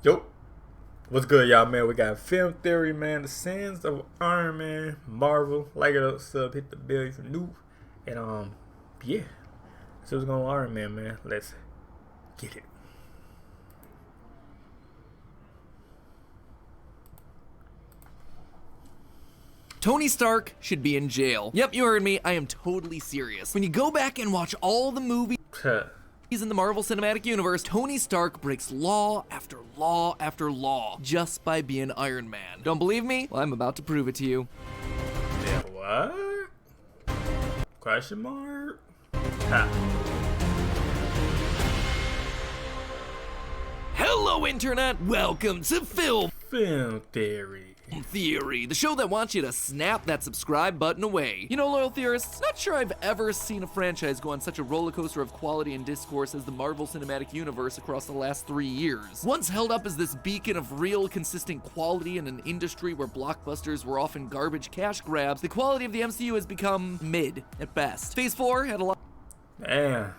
Yo, what's good, y'all, man? We got Film Theory, man. The Sins of Iron Man, Marvel. Like it up, sub, hit the bell if you're new. And, yeah. So what's going on, Iron Man, man. Let's get it. Tony Stark should be in jail. Yep, you heard me. I am totally serious. When you go back and watch all the movies in the Marvel Cinematic Universe, Tony Stark breaks law after law after law just by being Iron Man. Don't believe me? Well, I'm about to prove it to you. Yeah, what? Question mark? Ha. Hello, Internet. Welcome to Film Theory. Theory, the show that wants you to snap that subscribe button away. You know, loyal theorists, not sure I've ever seen a franchise go on such a roller coaster of quality and discourse as the Marvel Cinematic Universe across the last 3 years. Once held up as this beacon of real, consistent quality in an industry where blockbusters were often garbage cash grabs, the quality of the MCU has become mid at best. Phase 4 had a lot. Damn.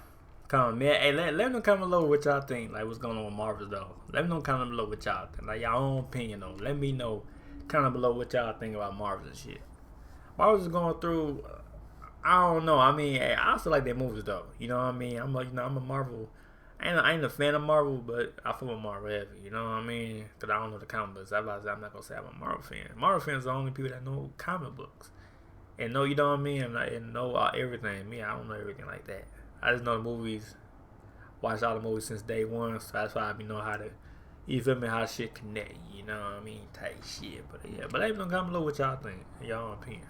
Comment, man. Hey, let me know comment below what y'all think. Like, what's going on with Marvel, though. Let me know comment below what y'all think. Like, y'all own opinion, though. Let me know comment below what y'all think about Marvel and shit. Marvel's going through, I don't know. I mean, hey, I also like their movies, though. You know what I mean? I'm a Marvel. I ain't a fan of Marvel, but I feel with Marvel heavy. You know what I mean? Because I don't know the comic books. I'm not going to say I'm a Marvel fan. Marvel fans are the only people that know comic books. And know, you know what I mean? And know everything. Me, I don't know everything like that. I just know the movies. Watched all the movies since day one, so that's why I know how to, you feel me, how shit connect, you know what I mean, type shit. But yeah, but let me know comment below what y'all think, y'all opinion.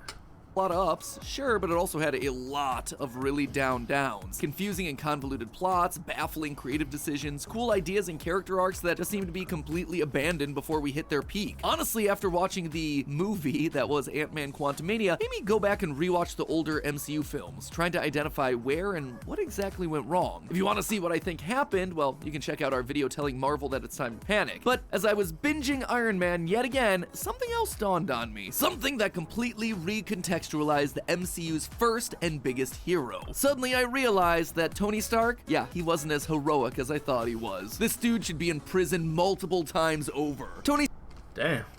A lot of ups, sure, but it also had a lot of really downs. Confusing and convoluted plots, baffling creative decisions, cool ideas and character arcs that just seemed to be completely abandoned before we hit their peak. Honestly, after watching the movie that was Ant-Man Quantumania, made me go back and rewatch the older MCU films, trying to identify where and what exactly went wrong. If you want to see what I think happened, well, you can check out our video telling Marvel that it's time to panic. But as I was binging Iron Man yet again, something else dawned on me. Something that completely recontextualized the MCU's first and biggest hero. Suddenly I realized that Tony Stark, yeah, he wasn't as heroic as I thought he was. This dude should be in prison multiple times over. Tony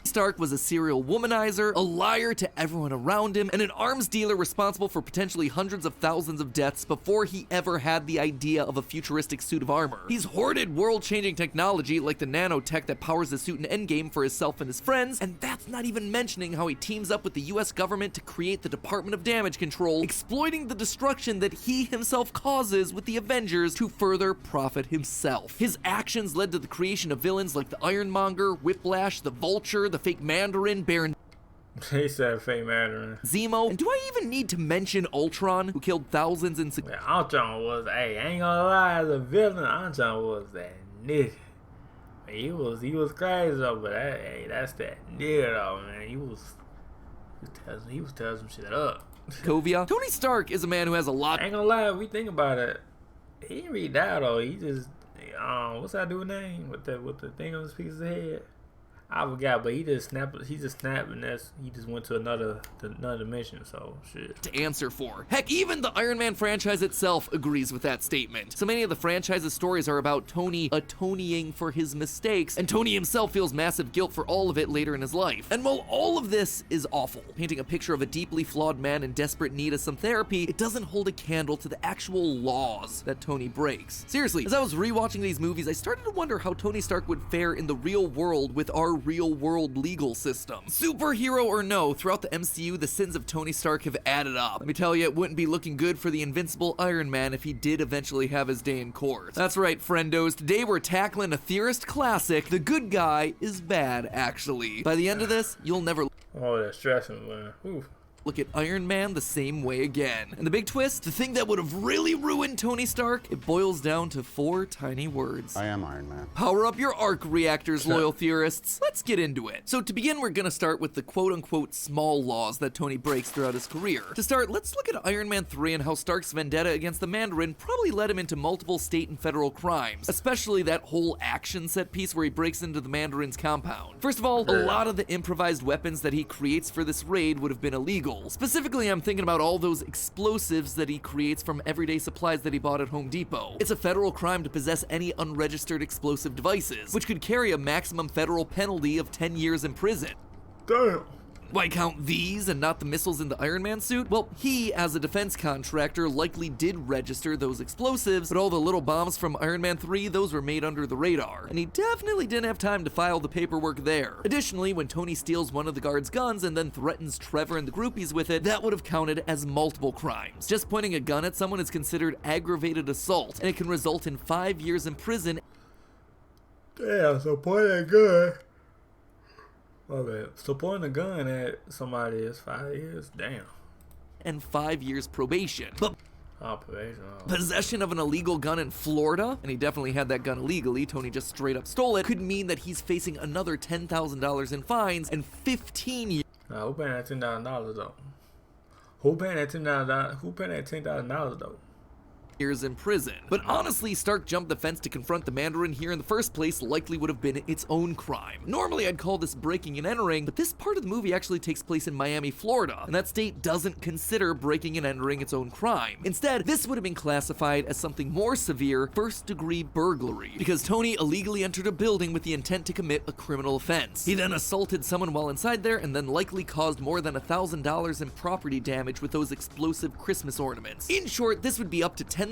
Stark was a serial womanizer, a liar to everyone around him, and an arms dealer responsible for potentially hundreds of thousands of deaths before he ever had the idea of a futuristic suit of armor. He's hoarded world-changing technology like the nanotech that powers the suit in Endgame for himself and his friends, and that's not even mentioning how he teams up with the US government to create the Department of Damage Control, exploiting the destruction that he himself causes with the Avengers to further profit himself. His actions led to the creation of villains like the Ironmonger, Whiplash, the Vulture, the fake Mandarin, Baron He said fake Mandarin. Zemo, and do I even need to mention Ultron, who killed thousands in... Yeah, Ultron was, hey, I ain't gonna lie, as a villain, Ultron was that nigga. He was crazy though, but hey, that's that nigga though, man. He was telling some shit up. Kovia. Tony Stark is a man who has a lot... I ain't gonna lie, if we think about it, he didn't really die though. He just, what's that dude's name with the thing on his piece of head? I forgot, but he just snapped, and he just went to another dimension, so shit. To answer for. Heck, even the Iron Man franchise itself agrees with that statement. So many of the franchise's stories are about Tony atoning for his mistakes, and Tony himself feels massive guilt for all of it later in his life. And while all of this is awful, painting a picture of a deeply flawed man in desperate need of some therapy, it doesn't hold a candle to the actual laws that Tony breaks. Seriously, as I was rewatching these movies, I started to wonder how Tony Stark would fare in the real world with our real-world legal system. Superhero or no, throughout the MCU, the sins of Tony Stark have added up. Let me tell you, it wouldn't be looking good for the invincible Iron Man if he did eventually have his day in court. That's right, friendos. Today we're tackling a theorist classic. The good guy is bad, actually. By the end of this, you'll never... Oh, that's stressing, man. Oof. Look at Iron Man the same way again. And the big twist, the thing that would have really ruined Tony Stark, it boils down to 4 tiny words. I am Iron Man. Power up your arc reactors, loyal theorists. Let's get into it. So to begin, we're gonna start with the quote-unquote small laws that Tony breaks throughout his career. To start, let's look at Iron Man 3 and how Stark's vendetta against the Mandarin probably led him into multiple state and federal crimes, especially that whole action set piece where he breaks into the Mandarin's compound. First of all, a lot of the improvised weapons that he creates for this raid would have been illegal. criminal. Specifically, I'm thinking about all those explosives that he creates from everyday supplies that he bought at Home Depot. It's a federal crime to possess any unregistered explosive devices, which could carry a maximum federal penalty of 10 years in prison. Damn. Why count these and not the missiles in the Iron Man suit? Well, he, as a defense contractor, likely did register those explosives, but all the little bombs from Iron Man 3, those were made under the radar, and he definitely didn't have time to file the paperwork there. Additionally, when Tony steals one of the guards' guns and then threatens Trevor and the groupies with it, that would have counted as multiple crimes. Just pointing a gun at someone is considered aggravated assault, and it can result in 5 years in prison. Damn, so pointing a gun. My bad. So pointing a gun at somebody is 5 years? Damn. And 5 years probation. But probation. possession of an illegal gun in Florida, and he definitely had that gun illegally, Tony just straight up stole it, could mean that he's facing another $10,000 in fines and 15 years. Who paying that $10,000 though? Who paying that $10,000? Who paying that $10,000 though? Years in prison. But honestly, Stark jumped the fence to confront the Mandarin here in the first place likely would have been its own crime. Normally I'd call this breaking and entering, but this part of the movie actually takes place in Miami, Florida, and that state doesn't consider breaking and entering its own crime. Instead, this would have been classified as something more severe, first-degree burglary, because Tony illegally entered a building with the intent to commit a criminal offense. He then assaulted someone while inside there and then likely caused more than $1,000 in property damage with those explosive Christmas ornaments. In short, this would be up to $10,000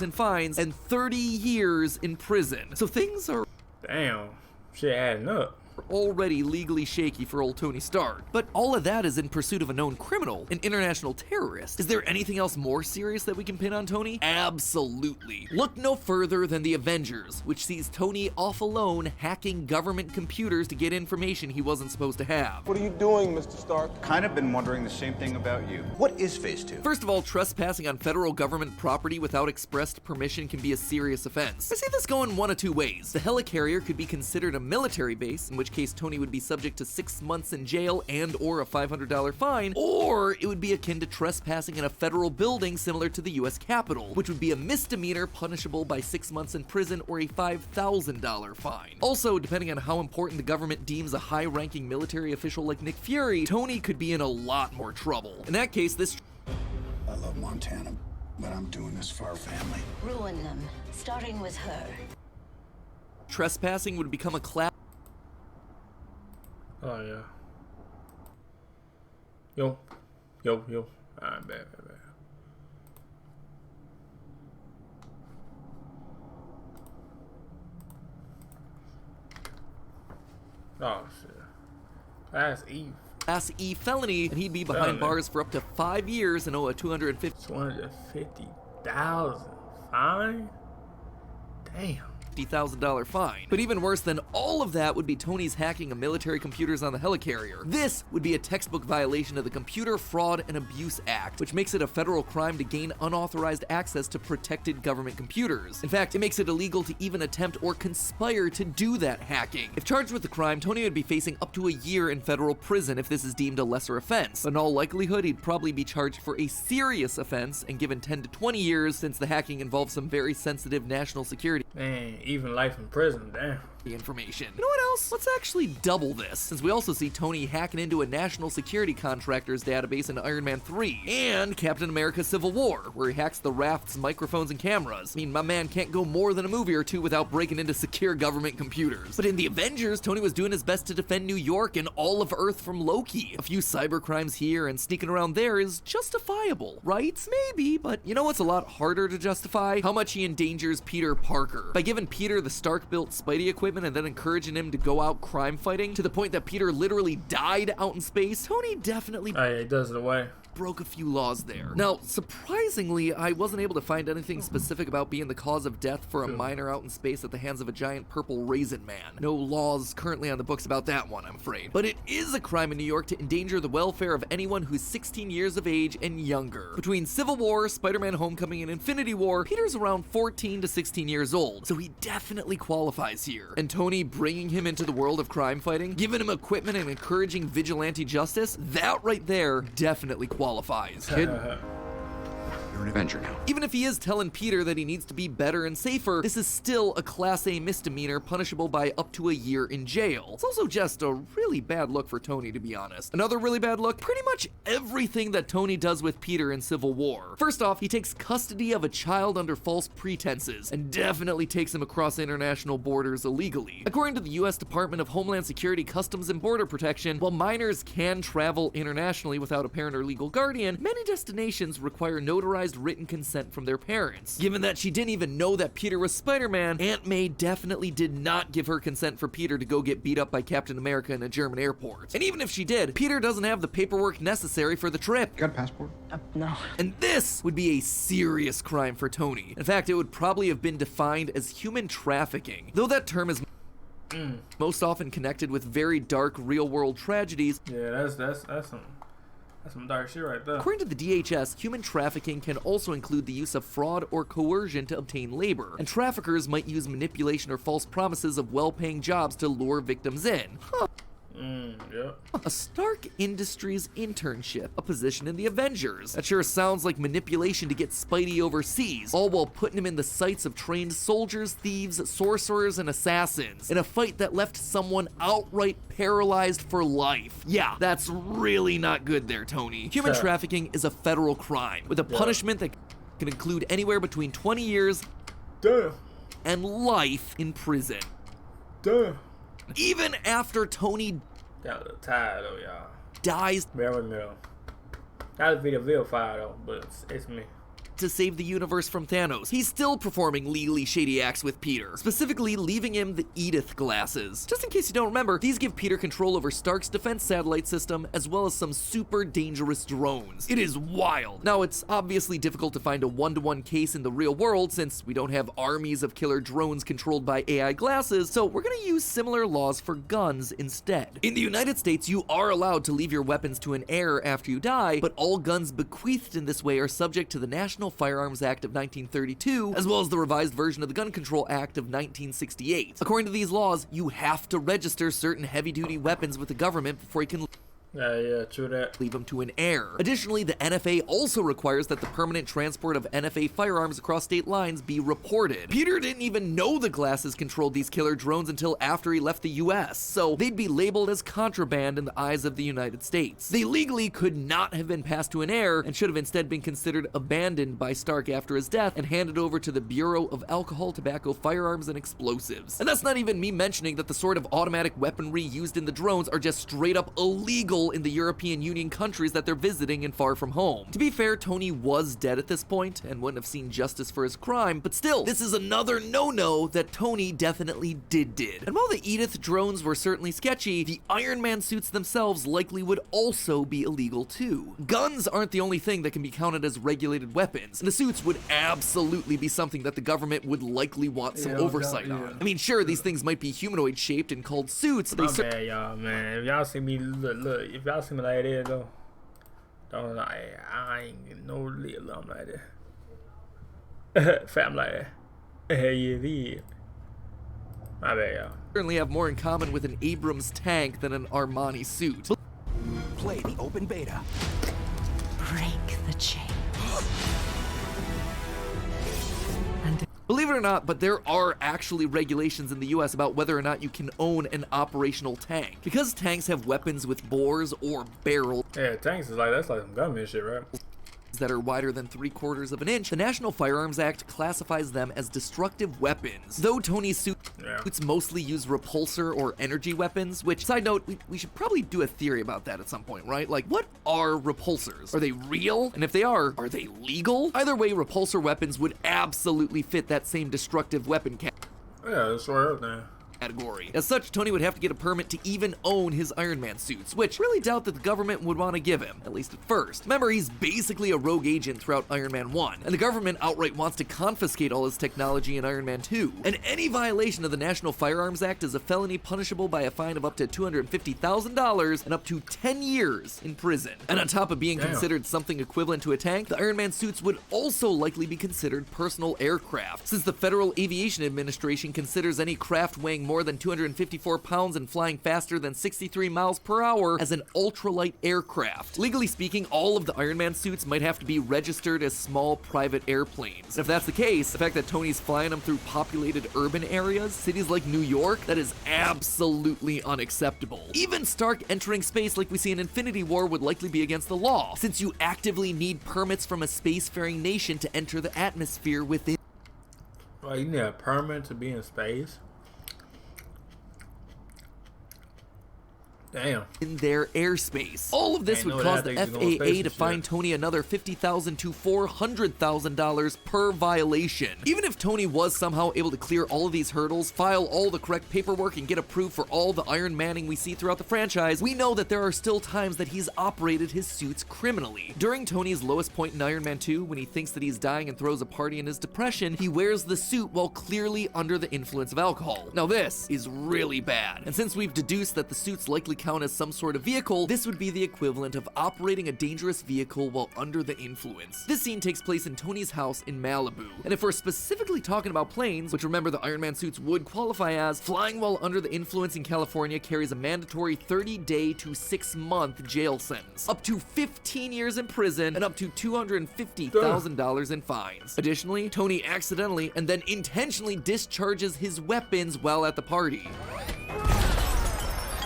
in fines and 30 years in prison. So things are damn, shit adding up. Already legally shaky for old Tony Stark. But all of that is in pursuit of a known criminal, an international terrorist. Is there anything else more serious that we can pin on Tony? Absolutely. Look no further than the Avengers, which sees Tony off alone hacking government computers to get information he wasn't supposed to have. What are you doing, Mr. Stark? Kind of been wondering the same thing about you. What is Phase 2? First of all, trespassing on federal government property without expressed permission can be a serious offense. I see this going one of two ways. The helicarrier could be considered a military base, in which case Tony would be subject to 6 months in jail and or a $500 fine, or it would be akin to trespassing in a federal building similar to the US Capitol, which would be a misdemeanor punishable by 6 months in prison or a $5,000 fine. Also, depending on how important the government deems a high-ranking military official like Nick Fury, Tony could be in a lot more trouble. In that case, this I love Montana, but I'm doing this for our family. Ruin them, starting with her. trespassing would become a class. Oh yeah. Yo. Alright, bad. Oh shit. That's Eve. Class E felony, and he'd be behind bars for up to 5 years and owe a $250,000 fine. Damn. $50,000 fine. But even worse than all of that would be Tony's hacking of military computers on the helicarrier. This would be a textbook violation of the Computer Fraud and Abuse Act, which makes it a federal crime to gain unauthorized access to protected government computers. In fact, it makes it illegal to even attempt or conspire to do that hacking. If charged with the crime, Tony would be facing up to a year in federal prison if this is deemed a lesser offense. But in all likelihood, he'd probably be charged for a serious offense and given 10 to 20 years since the hacking involves some very sensitive national security. Man, even life in prison, damn. Information. You know what else? Let's actually double this, since we also see Tony hacking into a national security contractors database in Iron Man 3 and Captain America Civil War, where he hacks the raft's microphones and cameras. I mean, my man can't go more than a movie or two without breaking into secure government computers. But in the Avengers, Tony was doing his best to defend New York and all of Earth from Loki. A few cyber crimes here and sneaking around there is justifiable, right? Maybe, but you know what's a lot harder to justify? How much he endangers Peter Parker. By giving Peter the Stark-built Spidey equipment and then encouraging him to go out crime fighting to the point that Peter literally died out in space, Tony definitely He does it away. broke a few laws there. Now, surprisingly, I wasn't able to find anything specific about being the cause of death for a miner out in space at the hands of a giant purple raisin man. No laws currently on the books about that one, I'm afraid. But it is a crime in New York to endanger the welfare of anyone who's 16 years of age and younger. Between Civil War, Spider-Man Homecoming, and Infinity War, Peter's around 14 to 16 years old, so he definitely qualifies here. And Tony bringing him into the world of crime fighting, giving him equipment and encouraging vigilante justice, that right there definitely qualifies. Kid. You're You're an Avenger now. Even if he is telling Peter that he needs to be better and safer, this is still a Class A misdemeanor punishable by up to a year in jail. It's also just a really bad look for Tony, to be honest. Another really bad look, pretty much everything that Tony does with Peter in Civil War. First off, he takes custody of a child under false pretenses, and definitely takes him across international borders illegally. According to the US Department of Homeland Security, Customs and Border Protection, while minors can travel internationally without a parent or legal guardian, many destinations require notarized written consent from their parents. Given that she didn't even know that Peter was Spider-Man, Aunt May definitely did not give her consent for Peter to go get beat up by Captain America in a German airport. And even if she did, Peter doesn't have the paperwork necessary for the trip. You got a passport? No. And this would be a serious crime for Tony. In fact, it would probably have been defined as human trafficking, though that term is most often connected with very dark real-world tragedies. Yeah, that's some dark shit right there. According to the DHS, human trafficking can also include the use of fraud or coercion to obtain labor, and traffickers might use manipulation or false promises of well-paying jobs to lure victims in. Yep. A Stark Industries internship, a position in the Avengers. That sure sounds like manipulation to get Spidey overseas, all while putting him in the sights of trained soldiers, thieves, sorcerers, and assassins, in a fight that left someone outright paralyzed for life. Yeah, that's really not good there, Tony. Human trafficking is a federal crime, with a punishment that can include anywhere between 20 years and life in prison. Even after Tony Got a little tired though, y'all. dies Very well. That was real fire though, but it's me. to save the universe from Thanos, he's still performing legally shady acts with Peter, specifically leaving him the Edith glasses. Just in case you don't remember, these give Peter control over Stark's defense satellite system, as well as some super dangerous drones. It is wild. Now, it's obviously difficult to find a one-to-one case in the real world, since we don't have armies of killer drones controlled by AI glasses, so we're gonna use similar laws for guns instead. In the United States, you are allowed to leave your weapons to an heir after you die, but all guns bequeathed in this way are subject to the National Firearms Act of 1932, as well as the revised version of the Gun Control Act of 1968. According to these laws, you have to register certain heavy-duty weapons with the government before you can Yeah, true that. leave them to an heir. Additionally, the NFA also requires that the permanent transport of NFA firearms across state lines be reported. Peter didn't even know the glasses controlled these killer drones until after he left the US, so they'd be labeled as contraband in the eyes of the United States. They legally could not have been passed to an heir and should have instead been considered abandoned by Stark after his death and handed over to the Bureau of Alcohol, Tobacco, Firearms, and Explosives. And that's not even me mentioning that the sort of automatic weaponry used in the drones are just straight up illegal in the European Union countries that they're visiting and far from home. To be fair, Tony was dead at this point and wouldn't have seen justice for his crime, but still, this is another no-no that Tony definitely did. And while the Edith drones were certainly sketchy, the Iron Man suits themselves likely would also be illegal too. Guns aren't the only thing that can be counted as regulated weapons, and the suits would absolutely be something that the government would likely want some oversight on. I mean, sure, these things might be humanoid-shaped and called suits, but My bad, y'all, man. If y'all see me, look, if y'all see me like that, though, don't like, I ain't getting no little lump like that. Fam like that. Yeah. My bad, y'all. certainly have more in common with an Abrams tank than an Armani suit. Play the open beta. Break the chain. Believe it or not, but there are actually regulations in the US about whether or not you can own an operational tank. Because tanks have weapons with bores or barrels Yeah, tanks is like, that's like some government shit, right? that are wider than 3/4 of an inch, the National Firearms Act classifies them as destructive weapons. Though Tony's suits mostly use repulsor or energy weapons, which, side note, we should probably do a theory about that at some point, right? Like, what are repulsors? Are they real? And if they are they legal? Either way, repulsor weapons would absolutely fit that same destructive weapon Yeah, that's right there. category. As such, Tony would have to get a permit to even own his Iron Man suits, which really doubt that the government would want to give him, at least at first. Remember, he's basically a rogue agent throughout Iron Man 1, and the government outright wants to confiscate all his technology in Iron Man 2. And any violation of the National Firearms Act is a felony punishable by a fine of up to $250,000 and up to 10 years in prison. And on top of being considered something equivalent to a tank, the Iron Man suits would also likely be considered personal aircraft, since the Federal Aviation Administration considers any craft weighing more than 254 pounds and flying faster than 63 miles per hour as an ultralight aircraft. Legally speaking, all of the Iron Man suits might have to be registered as small private airplanes. And if that's the case, the fact that Tony's flying them through populated urban areas, cities like New York, that is absolutely unacceptable. Even Stark entering space like we see in Infinity War would likely be against the law, since you actively need permits from a spacefaring nation to enter the atmosphere within. Well, you need a permit to be in space? Damn. In their airspace. All of this would cause the FAA to fine Tony another $50,000 to $400,000 per violation. Even if Tony was somehow able to clear all of these hurdles, file all the correct paperwork, and get approved for all the Iron Manning we see throughout the franchise, we know that there are still times that he's operated his suits criminally. During Tony's lowest point in Iron Man 2, when he thinks that he's dying and throws a party in his depression, he wears the suit while clearly under the influence of alcohol. Now this is really bad, and since we've deduced that the suits likely count as some sort of vehicle, this would be the equivalent of operating a dangerous vehicle while under the influence. This scene takes place in Tony's house in Malibu, and if we're specifically talking about planes, which remember the Iron Man suits would qualify as, flying while under the influence in California carries a mandatory 30-day to 6-month jail sentence, up to 15 years in prison, and up to $250,000 in fines. Additionally, Tony accidentally and then intentionally discharges his weapons while at the party.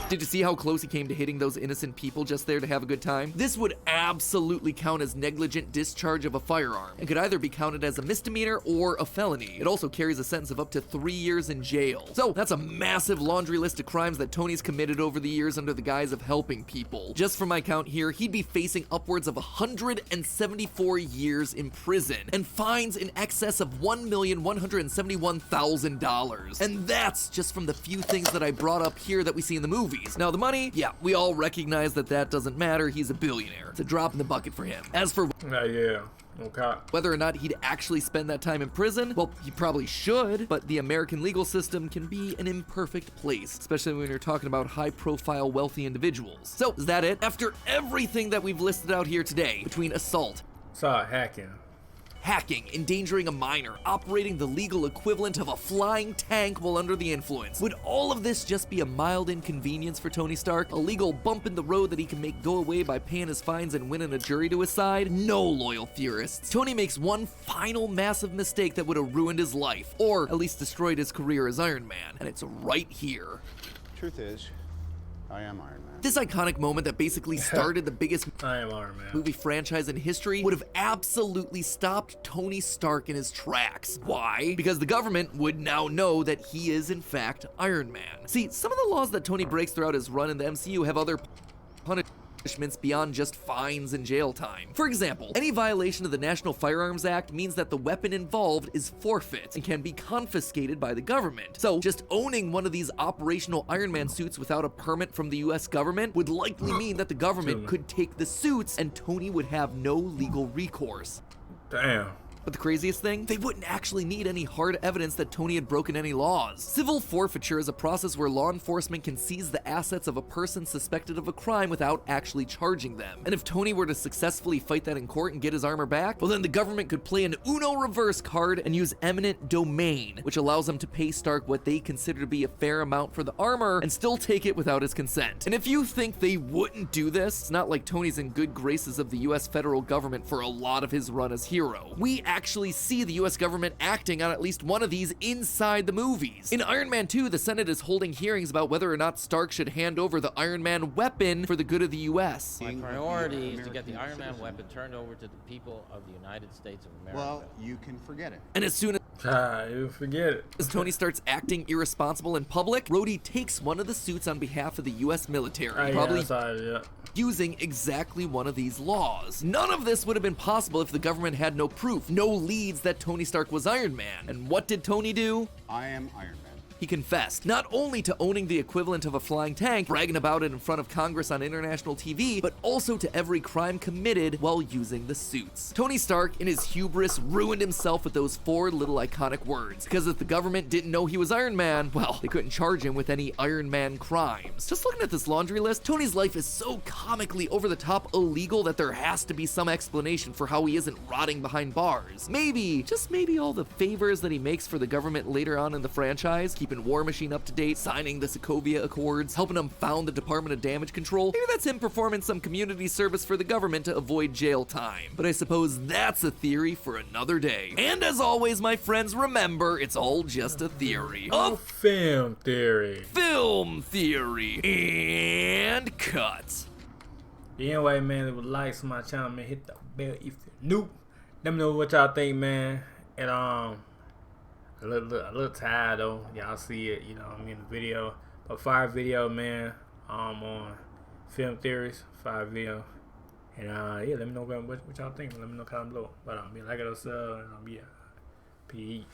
Did you see how close he came to hitting those innocent people just there to have a good time? This would absolutely count as negligent discharge of a firearm, and could either be counted as a misdemeanor or a felony. It also carries a sentence of up to 3 years in jail. So that's a massive laundry list of crimes that Tony's committed over the years under the guise of helping people. Just from my count here, he'd be facing upwards of 174 years in prison, and fines in excess of $1,171,000. And that's just from the few things that I brought up here that we see in the movie. Now the money, yeah, we all recognize that that doesn't matter. He's a billionaire. It's a drop in the bucket for him. As for Yeah. Okay. whether or not he'd actually spend that time in prison, well, he probably should, but the American legal system can be an imperfect place, especially when you're talking about high-profile wealthy individuals. So, is that it? After everything that we've listed out here today, between assault, hacking, endangering a minor, operating the legal equivalent of a flying tank while under the influence, would all of this just be a mild inconvenience for Tony Stark? A legal bump in the road that he can make go away by paying his fines and winning a jury to his side? No, loyal theorists. Tony makes one final massive mistake that would have ruined his life, or at least destroyed his career as Iron Man, and it's right here. Truth is, I am Iron Man. This iconic moment that basically started the biggest I am Iron Man. movie franchise in history would have absolutely stopped Tony Stark in his tracks. Why? Because the government would now know that he is in fact Iron Man. See, some of the laws that Tony breaks throughout his run in the MCU have other punishments beyond just fines and jail time. For example, any violation of the National Firearms Act means that the weapon involved is forfeit and can be confiscated by the government. So just owning one of these operational Iron Man suits without a permit from the US government would likely mean that the government could take the suits and Tony would have no legal recourse. Damn. But the craziest thing? They wouldn't actually need any hard evidence that Tony had broken any laws. Civil forfeiture is a process where law enforcement can seize the assets of a person suspected of a crime without actually charging them. And if Tony were to successfully fight that in court and get his armor back, well then the government could play an Uno reverse card and use eminent domain, which allows them to pay Stark what they consider to be a fair amount for the armor and still take it without his consent. And if you think they wouldn't do this, it's not like Tony's in good graces of the US federal government for a lot of his run as hero. We actually see the US government acting on at least one of these inside the movies. In Iron Man 2, the Senate is holding hearings about whether or not Stark should hand over the Iron Man weapon for the good of the US. My priority is to get the Iron Man weapon turned over to the people of the United States of America. Well, you can forget it. And as soon You forget it. as Tony starts acting irresponsible in public, Rhodey takes one of the suits on behalf of the US military, probably using exactly one of these laws. None of this would have been possible if the government had no proof, no leads that Tony Stark was Iron Man. And what did Tony do? I am Iron Man. He confessed not only to owning the equivalent of a flying tank, bragging about it in front of Congress on international TV, but also to every crime committed while using the suits. Tony Stark, in his hubris, ruined himself with those 4 little iconic words, because if the government didn't know he was Iron Man, well, they couldn't charge him with any Iron Man crimes. Just looking at this laundry list, Tony's life is so comically over-the-top illegal that there has to be some explanation for how he isn't rotting behind bars. Maybe, just maybe all the favors that he makes for the government later on in the franchise, keeping keeping War Machine up to date, signing the Sokovia Accords, helping him found the Department of Damage Control. Maybe that's him performing some community service for the government to avoid jail time. But I suppose that's a theory for another day. And as always, my friends, remember, it's all just a theory. A film theory. Film theory. And cut. Anyway, man, it was like to my channel, man. Hit the bell if you're new. Let me know what y'all think, man. And a little tired though. Y'all see it, you know, I'm in the video. But fire video, man. On film theories, fire video. And yeah, let me know what y'all think. Let me know comment below. But like it or so, yeah, peace.